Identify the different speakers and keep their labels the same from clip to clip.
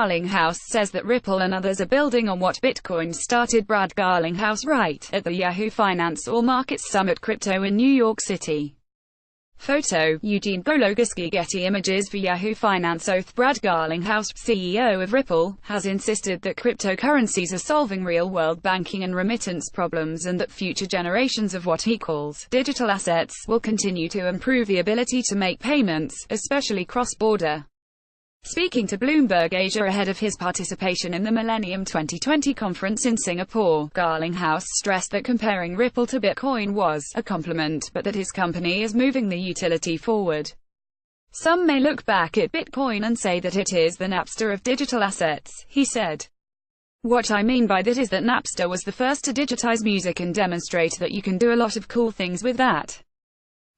Speaker 1: Garlinghouse says that Ripple and others are building on what Bitcoin started. Brad Garlinghouse right at the Yahoo Finance All Markets Summit Crypto in New York City. Photo, Eugene Gologursky Getty Images for Yahoo Finance. Brad Garlinghouse, CEO of Ripple, has insisted that cryptocurrencies are solving real-world banking and remittance problems and that future generations of what he calls digital assets will continue to improve the ability to make payments, especially cross-border. Speaking to Bloomberg Asia ahead of his participation in the Millennium 2020 conference in Singapore, Garlinghouse stressed that comparing Ripple to Bitcoin was a compliment, but that his company is moving the utility forward. Some may look back at Bitcoin and say that it is the Napster of digital assets, he said. What I mean by that is that Napster was the first to digitize music and demonstrate that you can do a lot of cool things with that.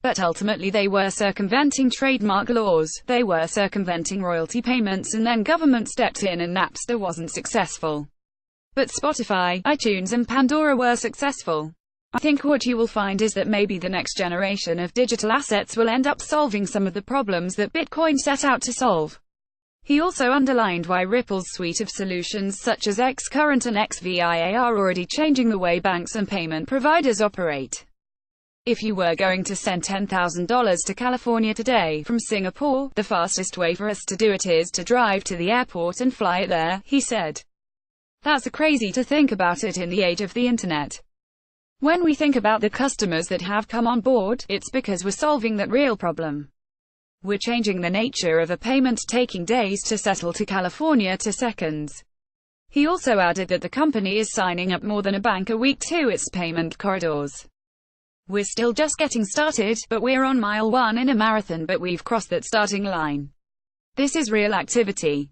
Speaker 1: But ultimately they were circumventing trademark laws, they were circumventing royalty payments, and then government stepped in and Napster wasn't successful. But Spotify, iTunes and Pandora were successful. I think what you will find is that maybe the next generation of digital assets will end up solving some of the problems that Bitcoin set out to solve. He also underlined why Ripple's suite of solutions such as Xcurrent and XVIA are already changing the way banks and payment providers operate. If you were going to send $10,000 to California today from Singapore, the fastest way for us to do it is to drive to the airport and fly it there, he said. That's crazy to think about it in the age of the internet. When we think about the customers that have come on board, it's because we're solving that real problem. We're changing the nature of a payment taking days to settle to California to seconds. He also added that the company is signing up more than a bank a week to its payment corridors. We're still just getting started, but we're on mile 1 in a marathon, but we've crossed that starting line. This is real activity.